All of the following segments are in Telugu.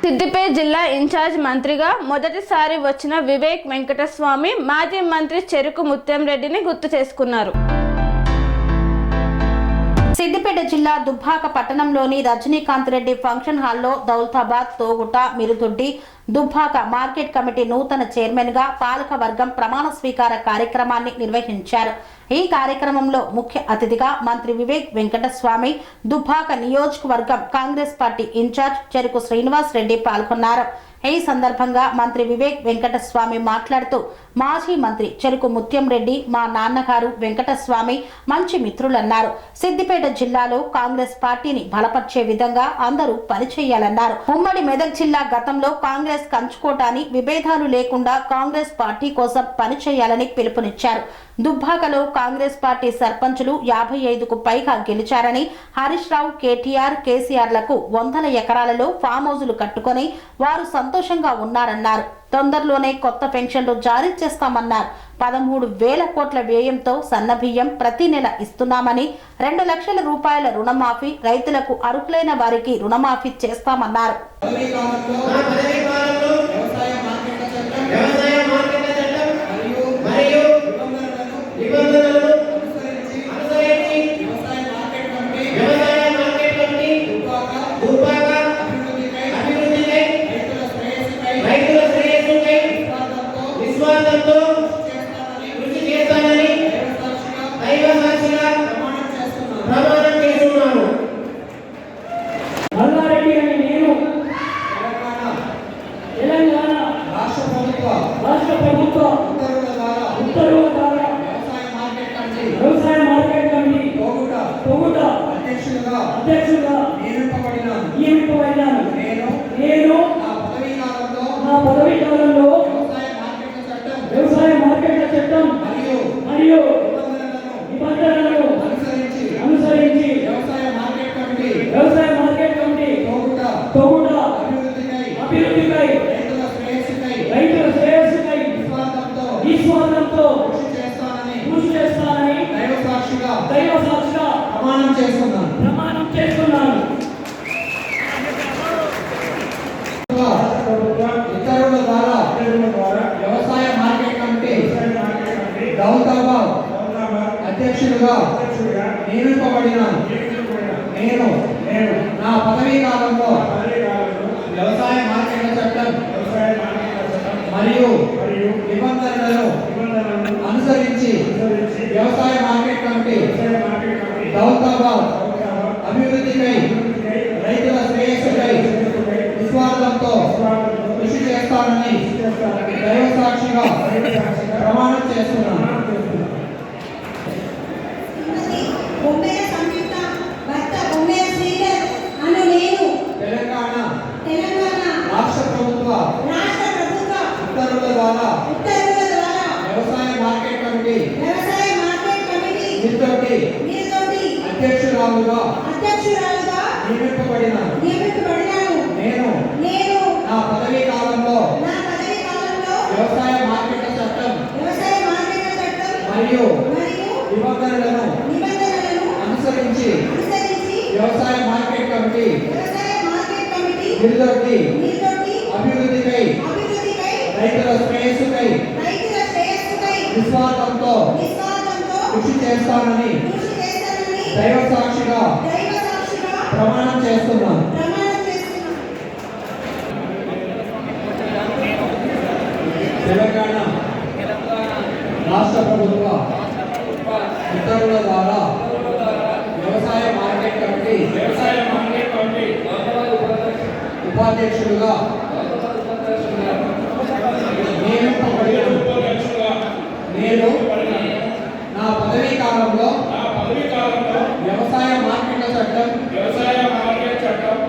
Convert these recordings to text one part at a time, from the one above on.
సిద్దిపేట జిల్లా ఇన్ఛార్జ్ మంత్రిగా మొదటిసారి వచ్చిన వివేక్ వెంకటస్వామి మాజీ మంత్రి చెరుకు ముత్యంరెడ్డిని గుర్తు చేసుకున్నారు. సిద్దిపేట జిల్లా దుబ్బాక పట్టణంలోని రజనీకాంత్ రెడ్డి ఫంక్షన్ హాల్లో దౌలతాబాద్, తోగుట, మిరుదొడ్డి, దుబ్బాక మార్కెట్ కమిటీ నూతన చైర్మన్ గా పాలక వర్గం ప్రమాణ స్వీకార కార్యక్రమాన్ని నిర్వహించారు. ఈ కార్యక్రమంలో ముఖ్య అతిథిగా మంత్రి వివేక్ వెంకటస్వామి, దుబ్బాక నియోజకవర్గం కాంగ్రెస్ పార్టీ ఇన్ఛార్జ్ చెరుకు శ్రీనివాస్ రెడ్డి పాల్గొన్నారు. ఈ సందర్భంగా మంత్రి వివేక్ వెంకటస్వామి మాట్లాడుతూ, మాజీ మంత్రి చెరుకు ముత్యంరెడ్డి మా నాన్నగారు వెంకటస్వామి మంచి మిత్రులన్నారు. సిద్దిపేట జిల్లాలో కాంగ్రెస్ పార్టీని బలపరిచే విధంగా అందరూ పనిచేయాలన్నారు. ఉమ్మడి మెదక్ జిల్లా గతంలో కాంగ్రెస్ కంచుకోటాన్ని విభేదాలు లేకుండా కాంగ్రెస్ పార్టీ కోసం పనిచేయాలని పిలుపునిచ్చారు. దుబ్బాకలో కాంగ్రెస్ పార్టీ సర్పంచులు 55కు పైగా గెలిచారని, హరీష్ రావు, కేటీఆర్, కేసీఆర్లకు 100 ఎకరాలలో ఫామ్ హౌజులు కట్టుకొని వారు సంతోషంగా ఉన్నారన్నారు. తొందరలోనే కొత్త పెన్షన్లు జారీ చేస్తామన్నారు. 13,000 కోట్ల వ్యయంతో సన్నబియ్యం ప్రతి నెల ఇస్తున్నామని, 2 లక్షల రూపాయల రుణమాఫీ, రైతులకు అర్హులైన వారికి రుణమాఫీ చేస్తామన్నారు. వ్యవసాయ మార్కెట్ల చట్టం మరియు నిబంధనలను అనుసరించి వ్యవసాయ మార్కెట్ కమిటీ తోగుట అభివృద్ధికై రైతుల శ్రేయస్సుకై నిస్వార్థంతో కృషి చేస్తానని దైవ సాక్షిగా ప్రమాణం చేస్తున్నాను. ఇతరుల ద్వారా వ్యవసాయ మార్కెట్ కమిటీ దౌలతాబాద్ అధ్యక్షులుగా నియమింపబడినాను. నేను నా పదవీ కాలంలో వ్యవసాయ మార్కెట్ల చట్టం మరియు నిబంధనలను అనుసరించి వ్యవసాయ మార్కెట్ కమిటీ దౌలతాబాద్ అభివృద్ధికై రైతుల శ్రేయస్సుకై నిస్వార్థంతో కృషి చేస్తానని దైవ సాక్షిగా ప్రమాణం చేస్తున్నాను. తెలంగాణ రాష్ట్ర ప్రభుత్వ ఉత్తర్వుల ద్వారా వ్యవసాయ మార్కెట్ కమిటీ అధ్యక్షురాలుగా నియమింపబడినాను. నేను నా పదవీ కాలంలో వ్యవసాయ మార్కెట్ల చట్టం మరియు నిబంధనలను అనుసరించి వ్యవసాయ మార్కెట్ కమిటీ అభివృద్ధికై రైతుల శ్రేయస్సుకై నిస్వార్థంతో కృషి చేస్తానని దైవ సాక్షిగా ప్రమాణం చేస్తున్నాను. తెలంగాణ రాష్ట్ర ప్రభుత్వ ఉత్తర్వుల ద్వారా వ్యవసాయ మార్కెట్ కమిటీ ఉపాధ్యక్షులుగా నియమింపబడినాను. నేను నా పదవీ కాలంలో వ్యవసాయ మార్కెట్ల చట్టం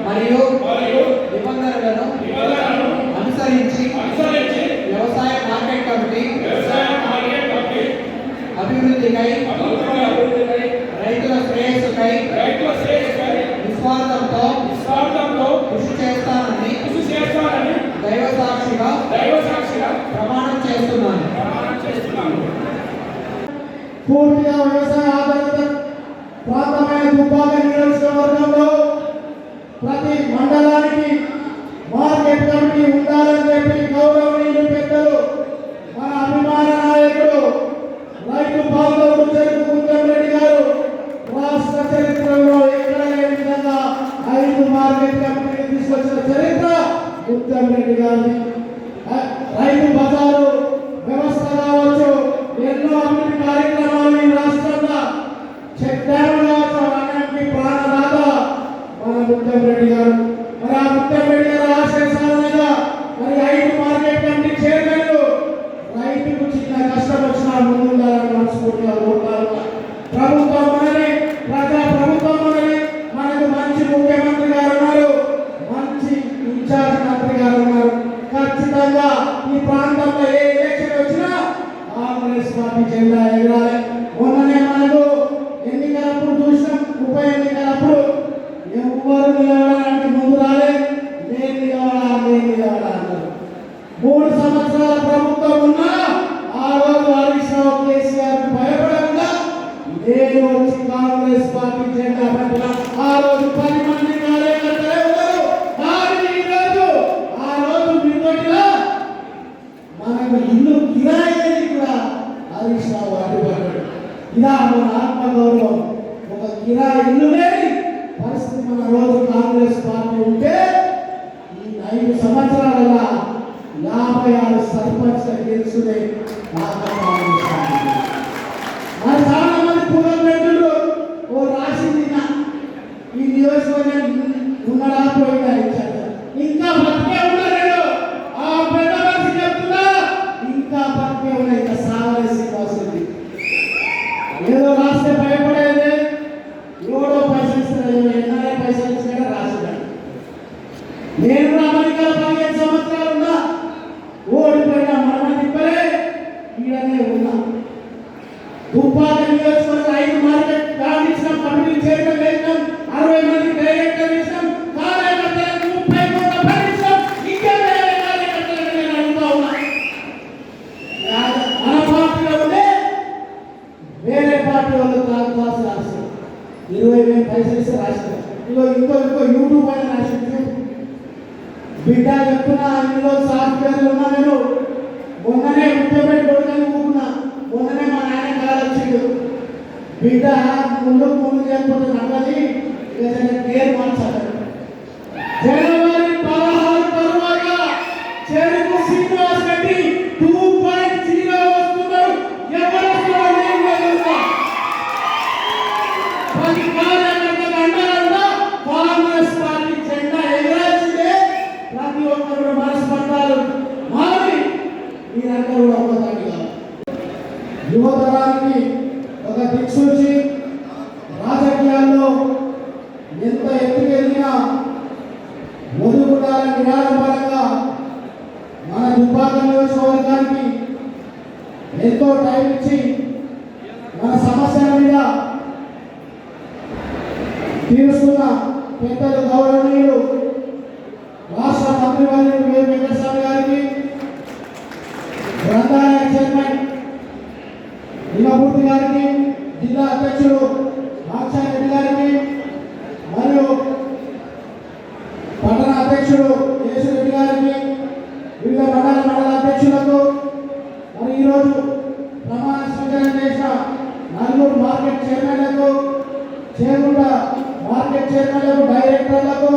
మరియు నిబంధనలను అనుసరించి వ్యవసాయ మార్కెట్ కమిటీ అభివృద్ధికై రైతుల శ్రేయస్సుకై నిస్వార్థంతో కృషి చేస్తానని దైవ సాక్షిగా ప్రమాణం చేస్తున్నాను. పూర్తిగా వ్యవసాయ ఆధారిత ప్రాంతమైన దుబ్బాక నియోజకవర్గంలో ప్రతి మండలానికి మార్కెట్ రాష్ట్ర చరిత్రలో ఎక్కడ లేని విధంగా 5 మార్కెట్ కమిటీలు తీసుకొచ్చిన చరిత్ర ముత్యం రెడ్డి గారిది. రైతు బజారు వ్యవస్థ కావచ్చు, ఎన్నో అభివృద్ధి కార్యక్రమాలు ఈ రాష్ట్రంలో చెక్కారు కావచ్చు, అన్నింటికీ ప్రాణదాత మన ముత్యం రెడ్డి గారు. మరి ఆ ముత్యం రెడ్డి గారు ఆశయ సాధనగా మరి 5 మార్కెట్ కమిటీ చైర్మన్లు రైతుకు చిన్న కష్టం వచ్చినా ముందుండాలని మనస్ఫూర్తిగా కోరుతారు. ప్రభుత్వం మనని, ప్రజా ప్రభుత్వం మనని, మనకు మంచి ముఖ్యమంత్రి గారు ఉన్నారు, మంచి ఇన్ఛార్జ్ మంత్రి గారు ఉన్నారు. ఖచ్చితంగా ఈ ప్రాంతంలో ఏ ఎలక్షన్ వచ్చినా కాంగ్రెస్ పార్టీ జెండా ఎగరాలి. మొన్ననే మనకు ఎన్నికలప్పుడు చూసినాం, ఉప ఎన్నికలప్పుడు ఎవరు నిలవడానికి ముందు రాలే, నేను నిలవడా అన్నారు. 3 సంవత్సరాల ప్రభుత్వం ఉన్నా ఆ రోజు హరీష్ రావు కేసీఆర్ భయపడకుండా నేను వచ్చి కాంగ్రెస్ పార్టీ జెండా పట్టిన ఆ రోజు 10 మంది కార్యకర్తలే ఉన్నారు. కానీ ఈరోజు ఆ రోజు వినోటిలో మనకు ఇల్లు కిరాయి కూడా హరీష్ రావు అడ్డుపడ్డాడు. ఇలా మన ఆత్మగౌరవం, ఒక కిరాయి ఇల్లు లేని పరిస్థితి మన రోజు కాంగ్రెస్ పార్టీ ఉంటే ఈ 5 సంవత్సరాల 56 సర్పంచ్ గెలుచునే కాంగ్రెస్ పార్టీ. మరి చాలా మంది పునర్పెట్టులు ఓ రాసింది ఈ నియోజకవర్గం ఉన్నాడా పోయిందా ఇచ్చారు, ఇంకా బతికే ఉన్నాడు. ఆ పెద్ద మనిషి చెప్తున్నా ఇంకా బతికే ఉన్నాయి, ఇంకా సాగలేసి వస్తుంది. ఏదో రాస్తే భయపడేది, ఎవడో పైసలు ఇస్తున్నాడు, ఎన్ఆర్ఐ పైసలు ఇచ్చినా రాసినాడు. నేను కూడా అమెరికాలో 15 సంవత్సరాలు ఉన్నా, ఓడిపోయినా మరణ తిప్పలే ఈడనే ఉన్నా. దుబ్బాక నియోజకవర్గం 5 మార్కెట్ యార్డ్ ఇచ్చినాం, కమిటీ చైర్మన్ వేసినాం, 60 మంది డైరెక్టర్ ఇచ్చినాం, కార్యకర్తలకు 30 కోట్ల పని ఇచ్చినాం. ఇంకా వేరే కార్యకర్తలకు నేను అడుగుతా ఉన్నా, మన పార్టీలో ఉండే వేరే పార్టీ వాళ్ళు కాదు రాస్తారు, 20,000 పైసలు ఇస్తే రాస్తారు. ఇంకో యూట్యూబ్ అని రాసింది బిడ్డ చెప్తున్నా, ఇందులో సాఫ్ట్వేర్లు ఉన్నా. నేను మొన్ననే ముఖ్యమంత్రి కొడుకని ఊరుకున్నా, మొన్ననే మా నాయన కాదు వచ్చిండు, బిడ్డ ముందు చేయకపోతే నన్నది పేరు మార్చాలి. జనవరి 16 తరువాత చెరుకు శ్రీనివాస్ రెడ్డి 2.0 వస్తున్నారు. ఎవరు వస్తున్నారో నేను తెలుసా? 10 కార్యకర్తల అండగా కాంగ్రెస్ పార్టీ జెండా ఎగరాల్సిందే. ప్రతి ఒక్కరు మనస్పందాలు మారి మీరందరూ కూడా ఒక్కసారిగా యువతరానికి ఒక దిక్సూచి, రాజకీయాల్లో ఎంత ఎత్తుకెదిగినా ఒదుగుడాల నిరాడంబరంగా మన దుబ్బాక నియోజకవర్గానికి ఎంతో టైం ఇచ్చి మన సమస్యల మీద తీరుస్తున్న పెద్దలు గౌరవనీయులు రాష్ట్ర మంత్రివర్యులు వి. వెంకటస్వామి గారికి, గ్రంథాలయ చైర్మన్ నిమ్మపూర్తి గారికి, జిల్లా అధ్యక్షుడు ఆచార్య గారికి, మరియు పట్టణ అధ్యక్షుడు యేసురెడ్డి గారికి, వివిధ మండల అధ్యక్షులకు, మరి ఈరోజు ప్రమాణ స్వీకారం చేసిన 4 మార్కెట్ చైర్మన్లకు, చేగుంట మార్కెట్ చైర్మన్లకు, డైరెక్టర్లకు,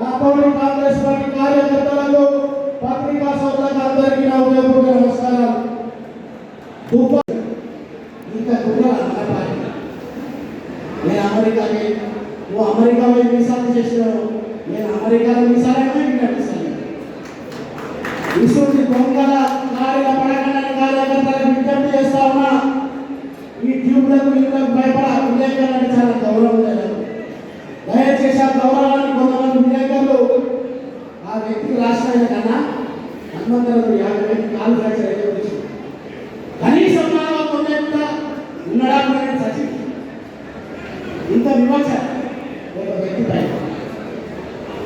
నాతోటి కాంగ్రెస్ పార్టీ కార్యకర్తలకు, పత్రికా సోదరులకు అందరికీ నా ఉదయపూర్వక నమస్కారాలు. ఇంకా నేను అమెరికాకి, నువ్వు అమెరికా వీసాలు చేసినావు, నేను అమెరికాలో వీసాలైనా ఇంకా వీసాలు ఇటువంటి దొంగల నాడిగా పడకుండా కార్యకర్తలకు విజ్ఞప్తి చేస్తా ఉన్నా. ఈ ట్యూబ్లకు వీళ్ళకు భయపడ విలేకరులు చాలా గౌరవం లేదు. దయచేసి ఆ గౌరవాన్ని కొంతమంది విలేకరులు ఆ వ్యక్తికి రాష్ట్రాల కన్నా హనుమంతరావు 50,000 కాలు ఫ్రాక్చర్ అయితే వచ్చి కనీసం కూడా ఉన్నాడా సచి ఇంత విమర్శ ఒక వ్యక్తిపై.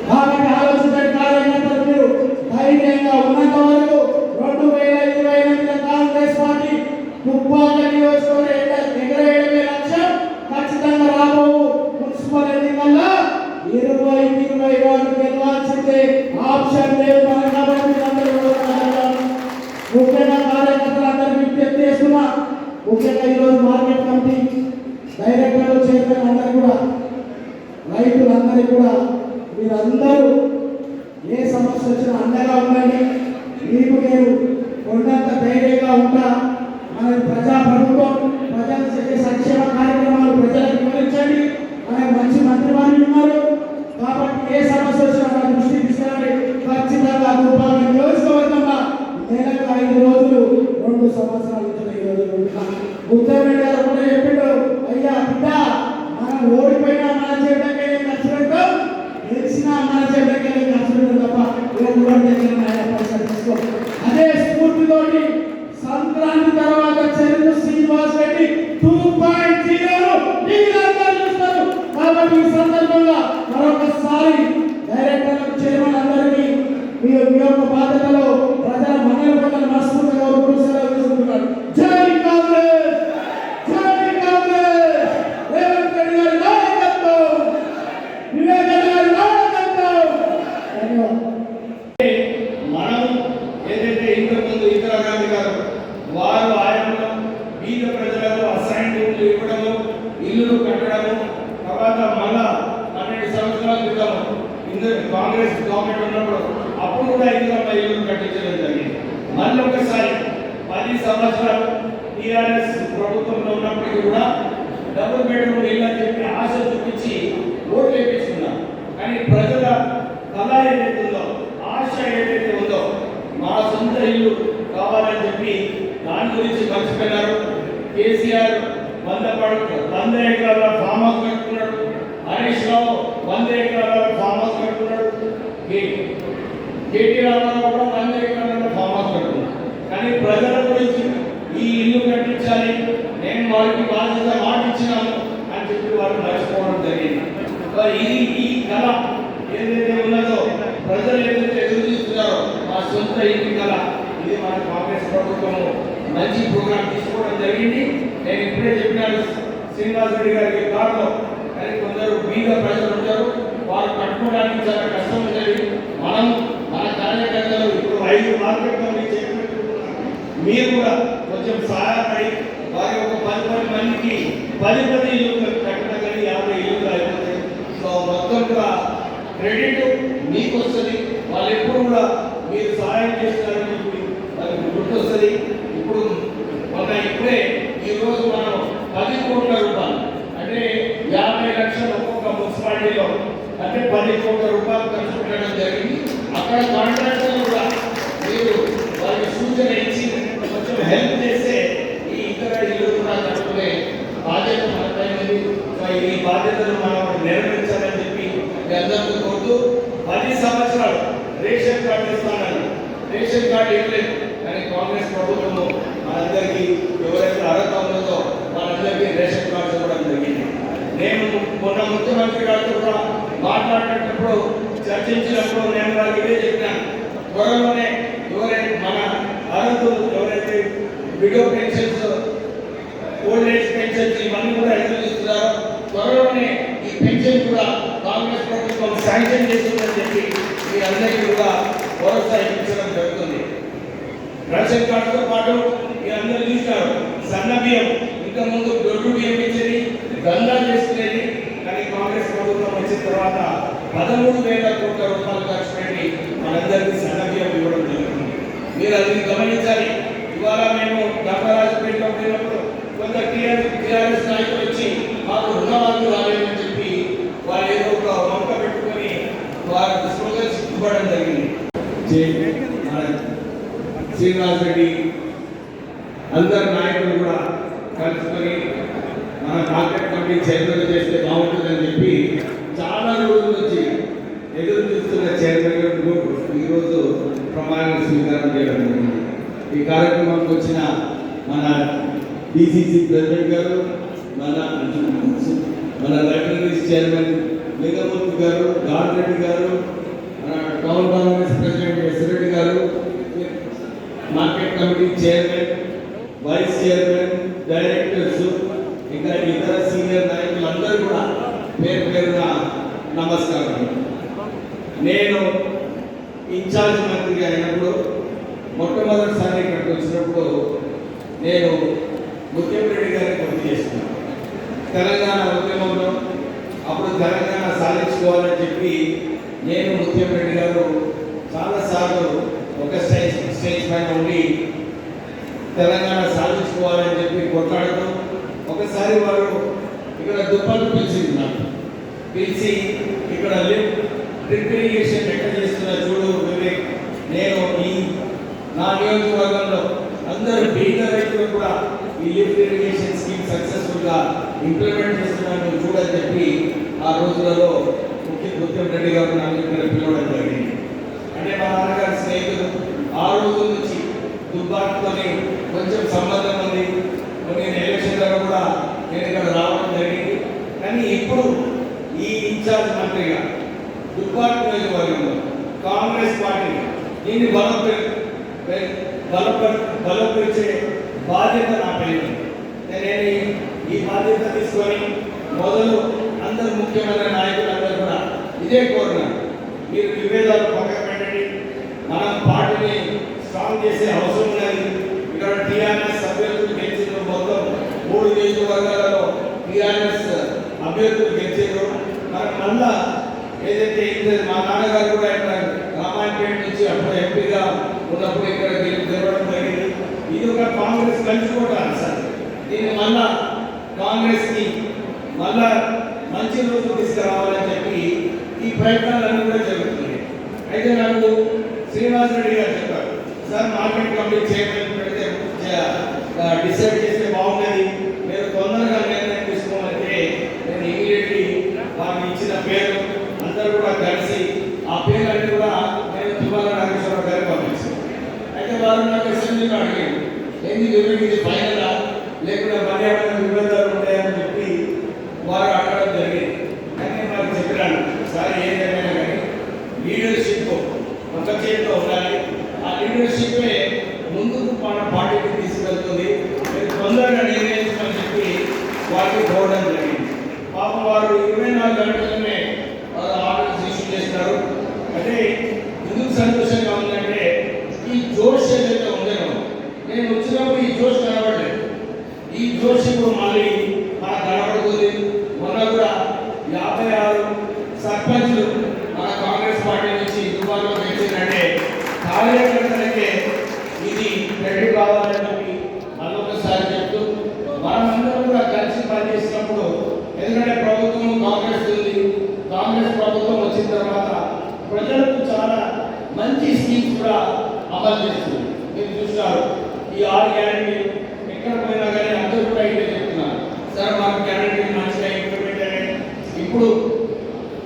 కాబట్టి ఆలోచించండి కార్యకర్తలు, మీరు ధైర్యంగా ఉన్నంత వరకు 2028 కాంగ్రెస్ పార్టీ దుబ్బాక నియోజకవర్గం ఎగరేయడమే లక్ష్యం. ఖచ్చితంగా రాబో మున్సిపల్ ఎన్నికల్లో 20-24 గెలవాల్సిందే, ఆప్షన్ లేదు మన. కాబట్టి ముఖ్యంగా కార్యకర్తలందరూ విజ్ఞప్తి చేస్తున్నా, ముఖ్యంగా ఈరోజు మార్కెట్ కమిటీ డైరెక్టర్లు, చైర్మన్ అందరూ కూడా సంవత్సరాల నుంచి ఈ రోజు ముఖ్యమంత్రి గారు కూడా చెప్పిండు, అయ్యా బిడ్డ మనం ఓడిపోయినా మన చేయడానికే ఖర్చు పెట్టాం, గెలిచినా మన చేయడానికే ఖర్చు పెట్టాం తప్ప పైసలు తీసుకో. అదే స్ఫూర్తితోటి సంక్రాంతి తర్వాత చెరుకు శ్రీనివాస్ రెడ్డి 2.0 మీరందరూ చూస్తారు. కాబట్టి ఈ సందర్భంగా మరొకసారి డైరెక్టర్లకు చైర్మన్ అందరికీ మీ యొక్క బాధ్యతలో ప్రజల మనల్ని మనస్ఫూర్తిగా సెలవు. జై కాంగ్రెస్, జై కాంగ్రెస్. రేవంత్ రెడ్డి గారి నాయకత్వం, వివేక్ రెడ్డి గారి నాయకత్వం. ధన్యవాదాలు. మనం ఏదైతే ఇంతకుముందు ఇందిరాగాంధీ గారు వారు ఆయనలో బీద ప్రజలకు అసైన్డ్ ఇవ్వడము, ఇల్లులు కట్టడము, తర్వాత మళ్ళా 12 సంవత్సరాల క్రితం కాంగ్రెస్ గవర్నమెంట్ ఉన్నప్పుడు అప్పుడు కూడా ఇందిరమ్మ ఇల్లు కట్టించడం జరిగింది. మళ్ళీ ఒకసారి 10 సంవత్సరాలు టీఆర్ఎస్ ప్రభుత్వంలో ఉన్నప్పటికీ కూడా డబుల్ బెడ్రూమ్ ఇల్లు అని చెప్పి ఆశ చూపించి ఓట్లు వేయించుకున్నారు. కానీ ప్రజల కళ ఏదైతే ఉందో, ఆశ ఏదైతే ఉందో, మా సొంత ఇల్లు కావాలని చెప్పి దాని గురించి మర్చిపోయినారు. కేసీఆర్ 100 ఎకరాల ఫామ్ హౌస్ కట్టుకున్నాడు, హరీష్ రావు 100 ఎకరాల ఫామ్ హౌస్ కట్టుకున్నాడు, కేటీ రామారావు కూడా 100 ఎకరాల ఫామ్ హౌస్ కట్టుకున్నాడు. కానీ ప్రజల గురించి ఈ ఇల్లు కట్టించాలి, నేను వారికి బాధ్యత మాటిచ్చినాను అని చెప్పి వారు మర్చిపోవడం జరిగింది. ఈ కళ ఏదైతే ఉన్నదో, ప్రజలు ఏదైతే ఎదురు చూస్తున్నారో మా సొంత ఇంటి కళ, ఇది మన కాంగ్రెస్ ప్రభుత్వము మంచి ప్రోగ్రాం తీసుకోవడం జరిగింది. నేను ఇప్పుడే చెప్పినాను శ్రీనివాస్ రెడ్డి గారికి కారణం, కానీ కొందరు బీద ప్రజలు ఉంటారు, వారు కట్టుకోవడానికి చాలా కష్టం ఉంటుంది. మనం మన కార్యకర్తలు ఇప్పుడు 5 మార్కెట్ కమిటీ చేపట్టుకుంటున్నాం, మీరు కూడా కొంచెం సహాయపడి వారి ఒక 10 మందికి 10 ఇల్లు కట్టడం కానీ 50 ఇల్లు అయిపోతాయి. సో మొత్తం కూడా క్రెడిట్ మీకు వస్తుంది. వాళ్ళు ఎప్పుడు కూడా మీరు సహాయం చేస్తారని చెప్పి వాళ్ళకి గుర్తొస్తుంది. ఇప్పుడు ఇప్పుడే ఈరోజు మనం 10 కోట్ల రూపాయలు అంటే 50 లక్షలు ఒక్కొక్క మున్సిపాలిటీలో అంటే 10 కోట్ల రూపాయలు ఖర్చు పెట్టడం జరిగింది. అక్కడ కాంట్రాక్టర్లు కూడా మీరు వారికి సూచన ఇచ్చి కొంచెం హెల్ప్ చేస్తే ఈ ఇతర ఇల్లు కూడా కట్టుకునే బాధ్యత మనపై ఉంది. ఈ బాధ్యతను మనం నెరవేర్చాలని చెప్పి అందరితో కోరుతూ 10 సంవత్సరాలు రేషన్ కార్డు ఇస్తానని రేషన్ కార్డు ఇవ్వలేదు. కానీ కాంగ్రెస్ ప్రభుత్వము మనందరికీ ఎవరైతే అర్హత ఉన్నదో వాళ్ళందరికీ రేషన్ కార్డు ఇవ్వడం జరిగింది. నేను మొన్న ముఖ్యమంత్రి గారితో కూడా మాట్లాడేటప్పుడు చర్చించినప్పుడు నేను వారికి ఇదే చెప్పినాను, త్వరలోనే ఎవరైతే మన అర్హతలు ఎవరైతే widow pensions, old age pensions ఇవన్నీ కూడా ఎదురుస్తున్నారో త్వరలోనే ఈ పెన్షన్ కూడా కాంగ్రెస్ ప్రభుత్వం శాంక్షన్ చేస్తుందని చెప్పి మీ అందరికీ కూడా భరోసా ఇప్పించడం జరుగుతుంది. రేషన్ కార్డుతో పాటు మీరందరూ చూస్తారు, సన్న బియ్యం ఇంతకుముందు దొడ్డు బియ్యం ఇచ్చేది, దందా చేసుకునేది. కానీ కాంగ్రెస్ ప్రభుత్వం వచ్చిన తర్వాత 13,000 కోట్ల రూపాయలు ఖర్చు పెట్టి మనందరికీ సన్న బియ్యం ఇవ్వడం జరుగుతుంది. మీరు అది గమనించాలి. ఇవాళ మేము ధర్మరాజుపేటలో పోయినప్పుడు కొంత టీఆర్ఎస్ నాయకులు వచ్చి మాకు రుణమాలు రాలేదని చెప్పి వాళ్ళు ఏదో ఒక వంక పెట్టుకొని వారి స్లోగన్స్ ఇవ్వడం జరిగింది. శ్రీనివాస్ రెడ్డి అందరు నాయకులు కూడా కలుసుకొని మన మార్కెట్ కమిటీ చైర్మన్ చేస్తే బాగుంటుందని చెప్పి చాలా రోజుల నుంచి ఎదురు చూస్తున్న చైర్మన్ ఈరోజు ప్రమాణ స్వీకారం చేయడం జరిగింది. ఈ కార్యక్రమానికి వచ్చిన మన డిసిసి ప్రెసిడెంట్ గారు, మన లైబ్రరీస్ చైర్మన్ లింగమూర్తి గారు, గాండ్రెడ్డి గారు, మన టౌన్ కాంగ్రెస్ ప్రెసిడెంట్ ఎస్రెడ్డి గారు, market committee chairman, vice chairman, directors, ఇంకా ఇతర సీనియర్ నాయకులందరూ కూడా పేరు పేరున నమస్కారం. నేను ఇన్ఛార్జ్ మంత్రిగా అయినప్పుడు మొట్టమొదటిసారి ఇక్కడికి వచ్చినప్పుడు నేను ముత్యంరెడ్డి గారిని గుర్తు చేస్తున్నాను. తెలంగాణ ఉద్యమంలో అప్పుడు తెలంగాణ సాధించుకోవాలని చెప్పి నేను ముత్యంరెడ్డి గారు చాలాసార్లు ఒక స్టేజ్ పైన ఉండి తెలంగాణ సాధించుకోవాలని చెప్పి కొట్లాడుతూ ఒకసారి వారు ఇక్కడ దుప్పలు పిలిచింది నాకు, పిలిచి ఇక్కడ డ్రిప్ ఇరిగేషన్ ఎక్కడ చేస్తున్నా చూడు వివేక్, నేను ఈ నా నియోజకవర్గంలో అందరూ బీద రైతులు కూడా ఈ లిఫ్ట్ ఇరిగేషన్ స్కీమ్ సక్సెస్ఫుల్ గా ఇంప్లిమెంట్ చేస్తున్నారని చూడని చెప్పి ఆ రోజులలో ముత్యం రెడ్డి గారు నన్ను ఇక్కడ పిలవడం జరిగింది. అంటే మా నాన్నగారి స్నేహితులు ఆ రోజు నుంచి దుబ్బాకతోని కొంచెం సంబంధం ఉంది. నేను ఎలక్షన్లలో కూడా నేను ఇక్కడ రావడం జరిగింది. కానీ ఇప్పుడు ఈ ఇన్ఛార్జ్ మంత్రిగా దుబ్బాక నియోజకవర్గంలో కాంగ్రెస్ పార్టీ దీన్ని బలపరిచే బాధ్యత నాపై ఉంది. నేను ఈ బాధ్యత తీసుకొని మొదలు అందరు ముఖ్యమైన నాయకులందరూ కూడా ఇదే కోరినారు, మీరు విభేదాలు పక్కన పెట్టండి, మనం పార్టీని స్ట్రాంగ్ చేసే అవసరం ఉన్నది. ఇక్కడ టీఆర్ఎస్ అభ్యర్థులు గెలిచిన మొత్తం 3 నియోజకవర్గాలలో టీఆర్ఎస్ అభ్యర్థులు గెలిచారు. మనకు మళ్ళా ఏదైతే మా నాన్నగారు కూడా ఇక్కడ రామాయణపేట నుంచి అప్పుడు ఎంపీగా ఉన్నప్పుడు ఇక్కడ గెలవడం జరిగింది. ఇది ఒక కాంగ్రెస్ కలిసిపోవటాను సార్. దీన్ని మళ్ళా కాంగ్రెస్కి మళ్ళా మంచి రోజు తీసుకురావాలని చెప్పి ఈ ప్రయత్నాలన్నీ కూడా జరుగుతున్నాయి. అయితే నాకు శ్రీనివాస్ రెడ్డి గారు చెప్పారు, సార్ మార్కెట్ కమిటీ చైర్మన్ పెడితే డిసైడ్ చేస్తే బాగుండేది, మీరు తొందరగా నిర్ణయం తీసుకోవాలంటే నేను ఇమీడియట్లీ వారికి ఇచ్చిన పేరు అందరూ కూడా కలిసి ఆ పేర్లన్నీ కూడా నేను తుమ్మల నాగేశ్వరరావు గారికి పంపించాను. అయితే వారు నాకు అసెంబ్లీలో అడిగారు, ఇది ఫైనలా లేకుండా మర్యాద విభేదాలు ఉంటాయని చెప్పి వారు అడగడం జరిగింది. కానీ నాకు చెప్పినాను, సార్ ఏదైనా కానీ లీడర్షిప్ ఒక చేతిలో ఉండాలి, ఆ లీడర్షిప్పే ముందుకు మన పార్టీకి తీసుకెళ్తుంది, మీరు తొందరగా నిర్ణయించమని చెప్పి వారికి పోవడం జరిగింది. పాపం వారు 24 గంటలనే ఆర్డర్స్ ఇష్యూ చేస్తారు. అంటే ఎందుకు సంతోషంగా ఉందంటే ఈ జోష్ ఏదైతే ఉందో నేను వచ్చినప్పుడు ఈ జోష్ కనబడలేదు, ఈ జోష్ ఇప్పుడు మళ్ళీ మనకు కనబడుతుంది. మొన్న కూడా 56 సర్పంచ్లు మన కాంగ్రెస్ పార్టీ నుంచి దుబాలో గెలిచిందంటే కార్యకర్తలకే ఇది క్రెడిట్ కావాలని చెప్పి మరొకసారి చెప్తూ మనమందరం కూడా కలిసి పనిచేసినప్పుడు, ఎందుకంటే ప్రభుత్వం కాంగ్రెస్ ఉంది, కాంగ్రెస్ ప్రభుత్వం వచ్చిన తర్వాత ప్రజలకు చాలా మంచి స్కీమ్స్ కూడా అమలు చేస్తుంది. మీరు చూస్తారు ఈ 6 గ్యారెంటీలు ఎక్కడ పోయినా కానీ అందరూ కూడా ఇదే చెప్తున్నారు, సార్ మాకు గ్యారెంటీలు మంచిగా ఇంప్లిమెంట్ అయ్యాయి. ఇప్పుడు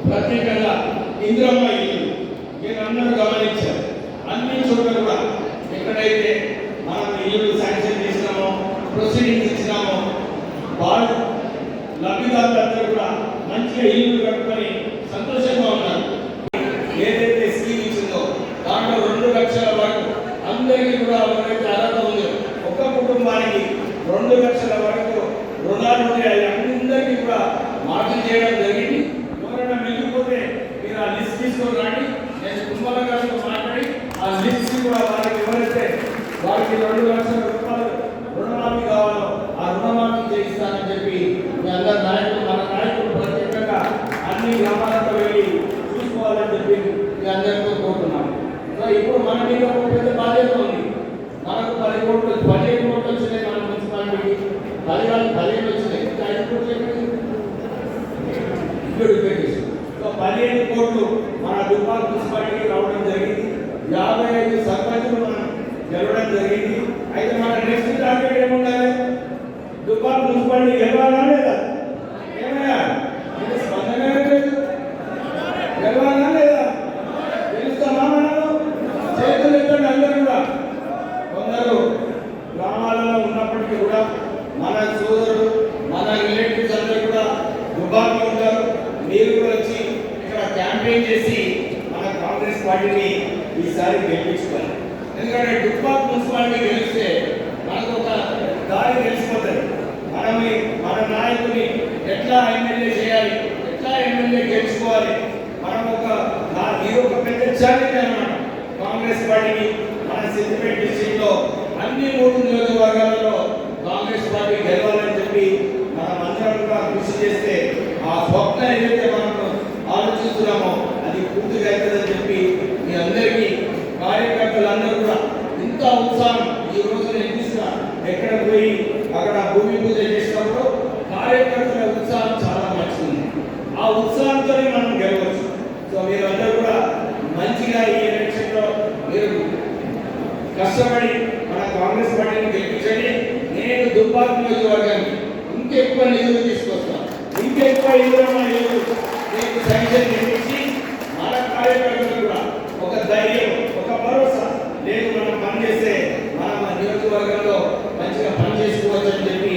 ప్రత్యేకంగా ఇందిరమ్మ ఇల్లు మీరు అందరూ గమనించారు, అన్ని చోట్ల కూడా ఎక్కడైతే మనం ఇల్లు శాంక్షన్ చేసినామో ప్రొసీడింగ్స్ ఇచ్చినామో వాళ్ళు లబ్ధిదారులందరూ కూడా మంచిగా ఇల్లు కట్టుకొని సంతోషంగా ఉన్నారు. ఏదైతే స్కీమ్ ఇచ్చిందో దాంట్లో 2 లక్షల వరకు అందరికీ కూడా ఎవరైతే అర్హత ఉందో ఒక కుటుంబానికి 2 లక్షల వరకు రుణాలు ఉంటాయి. అందరికీ కూడా మార్పులు చేయడం జరిగింది. ఎవరైనా మిగిలిపోతే మీరు ఆ లిస్ట్ తీసుకొని రండి, నేను తుమ్మల గారితో మాట్లాడి ఆ లిస్ట్ కూడా వారికి ఎవరైతే వారికి 2 లక్షల రూపాయలు రుణమాఫీ కావాలో ఆ రుణమాఫీ చేయిస్తానని చెప్పి మీ అందరి నాయకులు మన నాయకులు ప్రత్యేకంగా అన్ని గ్రామాలకు వెళ్ళి చూసుకోవాలని చెప్పి మీ అందరితో కోరుతున్నాను. సో ఇప్పుడు మన మీద ఒక పెద్ద బాధ్యత ఉంది. మనకు 15 కోట్లు వచ్చినాయి మన మున్సిపాలిటీకి, 15 వచ్చినాయి, 5 కోట్లు సో 15 కోట్లు మన దుబ్బాక మున్సిపాలిటీకి రావడం జరిగింది. 55 సర్పంచులు మనం గెలవడం జరిగింది. అయితే మన నెక్స్ట్ టార్గెట్ ఏముండాలి, దుబ్బాక మున్సిపాలిటీ గెలవాలా లేదా? ఏమయ్యా స్పందన లేదు, గెలవాలా లేదా? గెలుస్తామా మనము? చేతులు ఎత్తండి అందరూ కూడా. కొందరు గ్రామాలలో ఉన్నప్పటికీ కూడా మన సోదరులు మన రిలేటివ్స్ అందరూ కూడా దుబ్బాకలో ఉంటారు. మీరు కూడా వచ్చి ఇక్కడ క్యాంపెయిన్ చేసి మన కాంగ్రెస్ పార్టీని ఈసారి గెలిపించుకోవాలి. ఎందుకంటే దుబ్బాక మున్సిపాలిటీ గెలిస్తే మనకు ఒక దారి తెలిసిపోతుంది. మన నాయకుని ఎట్లా ఎమ్మెల్యే చేయాలి, ఎట్లా ఎమ్మెల్యే గెలుచుకోవాలి. మనం ఇది ఒక పెద్ద ఛాలెంజ్ అన్నమాట కాంగ్రెస్ పార్టీకి. మన సిద్దిపేట డిస్ట్రిక్ట్ లో అన్ని 3 నియోజకవర్గాలలో కాంగ్రెస్ పార్టీ గెలవాలని చెప్పి మనం అందరం కూడా కృషి చేస్తే ఆ స్వప్న ఏదైతే మనం ఆలోచిస్తున్నామో అది పూర్తిగా అవుతుందని చెప్పి మీ అందరికీ కార్యకర్తలందరూ కూడా ఇంత ఉత్సాహం ఈ రోజు నేను చూసిన ఎక్కడ పోయి అక్కడ భూమి పూజ చేసినప్పుడు కార్యకర్తల ఉత్సాహం చాలా మంచిది. ఆ ఉత్సాహంతోనే మనం గెలవచ్చు. సో మీరందరూ కూడా మంచిగా ఈ ఎలక్షన్లో మీరు కష్టపడి మన కాంగ్రెస్ పార్టీని గెలిపించండి. నేను దుబ్బాక నియోజకవర్గానికి ఇంకెక్కువ నిధులు తీసుకొస్తాను. ఇంకెక్కువ నిధులు మీకు శాంక్షన్ చేయించి మన కార్యకర్తలు కూడా ఒక ధైర్యం, ఒక భరోసా లేదు, మనం పనిచేస్తే మన నియోజకవర్గంలో మంచిగా పని చేసుకోవచ్చు అని చెప్పి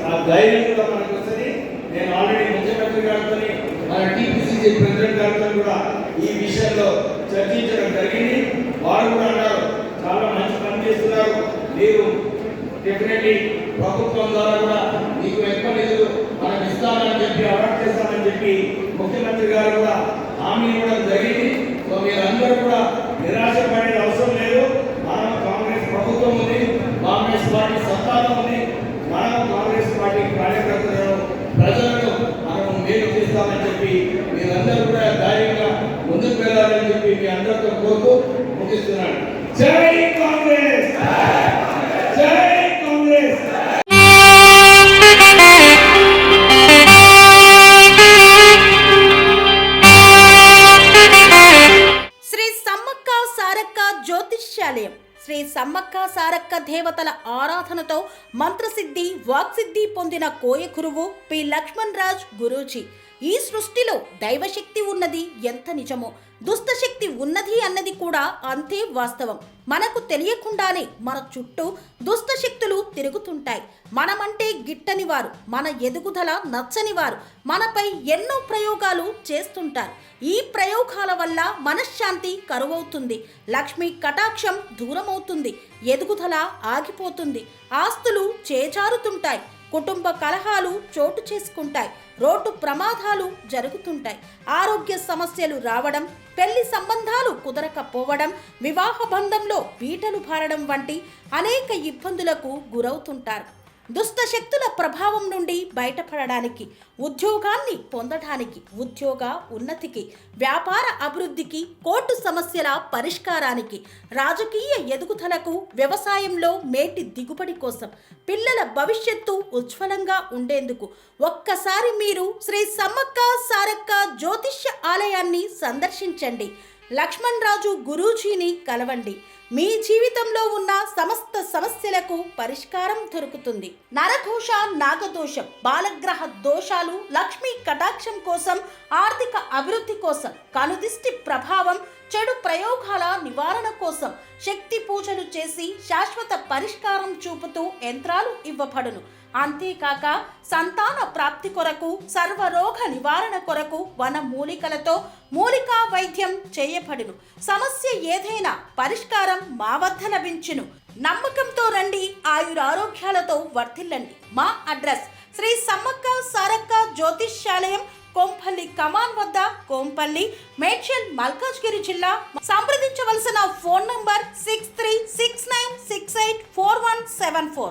ఆ ధైర్యం కూడా మనకు వస్తుంది. నేను ఆల్రెడీ ముఖ్యమంత్రి గారితో, మన టీపీసీసీ ప్రెసిడెంట్ గారితో కూడా ఈ విషయంలో చర్చించడం జరిగింది. వారు కూడా అన్నారు చాలా మంచి పని చేస్తున్నారు, మీరు డెఫినెట్లీ ప్రభుత్వం ద్వారా కూడా మీకు ఎక్కువ నిధులు మనం ఇస్తామని చెప్పి అవార్డు చేస్తామని చెప్పి ముఖ్యమంత్రి గారు కూడా హామీ ఇవ్వడం జరిగింది. సో మీరందరూ కూడా నిరాశపడే అవసరం లేదు. మనం కాంగ్రెస్ ప్రభుత్వం ఉంది, కాంగ్రెస్ పార్టీ సత్తాలో ఉంది. మనం కాంగ్రెస్ పార్టీ కార్యకర్తలను, ప్రజలను మనం మేలు చేస్తామని చెప్పి మీరందరూ కూడా ధైర్యంగా ముందుకు వెళ్ళాలని చెప్పి మీ అందరితో కోరుతూ ముగిస్తున్నాను. జై కాంగ్రెస్, జై కాంగ్రెస్. శ్రీ సమ్మక్క సారక్క జ్యోతిష్యాలయం శ్రీ సమ్మక్క సారక్క దేవతల ఆరాధనతో మంత్రసిద్ధి, వాక్సిద్ధి పొందిన కోయ గురువు పి లక్ష్మణ్ రాజ్ గురూజీ. ఈ సృష్టిలో దైవశక్తి ఉన్నది ఎంత నిజమో, దుష్టశక్తి ఉన్నది అన్నది కూడా అంతే వాస్తవం. మనకు తెలియకుండానే మన చుట్టూ దుష్టశక్తులు తిరుగుతుంటాయి. మనమంటే గిట్టని వారు, మన ఎదుగుదల నచ్చని వారు మనపై ఎన్నో ప్రయోగాలు చేస్తుంటారు. ఈ ప్రయోగాల వల్ల మనశ్శాంతి కరువవుతుంది, లక్ష్మీ కటాక్షం దూరమవుతుంది, ఎదుగుదల ఆగిపోతుంది, ఆస్తులు చేజారుతుంటాయి, కుటుంబ కలహాలు చోటు చేసుకుంటాయి, రోడ్డు ప్రమాదాలు జరుగుతుంటాయి, ఆరోగ్య సమస్యలు రావడం, పెళ్లి సంబంధాలు కుదరకపోవడం, వివాహ బంధంలో పీటలు భారడం వంటి అనేక ఇబ్బందులకు గురవుతుంటారు. దుష్ట శక్తుల ప్రభావం నుండి బయటపడడానికి, ఉద్యోగాన్ని పొందడానికి, ఉద్యోగ ఉన్నతికి, వ్యాపార అభివృద్ధికి, కోర్టు సమస్యల పరిష్కారానికి, రాజకీయ ఎదుగుదలకు, వ్యవసాయంలో మేటి దిగుబడి కోసం, పిల్లల భవిష్యత్తు ఉజ్వలంగా ఉండేందుకు ఒక్కసారి మీరు శ్రీ సమ్మక్క సారక్క జ్యోతిష్య ఆలయాన్ని సందర్శించండి. లక్ష్మణ్ రాజు గురూజీని కలవండి. మీ జీవితంలో ఉన్న సమస్త సమస్యలకు పరిష్కారం దొరుకుతుంది. నరఘోష, నాగదోషం, బాలగ్రహ దోషాలు, లక్ష్మీ కటాక్షం కోసం, ఆర్థిక అభివృద్ధి కోసం, కనుదిష్టి ప్రభావం, చెడు ప్రయోగాల నివారణ కోసం శక్తి పూజలు చేసి శాశ్వత పరిష్కారం చూపుతూ యంత్రాలు ఇవ్వబడును. అంతేకాక సంతాన ప్రాప్తి కొరకు, సర్వరోగ నివారణ కొరకు వన మూలికలతో మూలికా వైద్యం చేయబడును. సమస్య ఏదైనా పరిష్కారం మా వద్ద లభించును. నమ్మకంతో రండి, ఆయురారోగ్యాలతో వర్ధిల్లండి. మా అడ్రస్ శ్రీ సమ్మక్క సారక్క జ్యోతిష్యాలయం, కోంపల్లి కమాన్ వద్ద, కోంపల్లి, మేడ్చల్, మల్కాజ్గిరి జిల్లా. సంప్రదించవలసిన ఫోన్ నంబర్ 6369684174.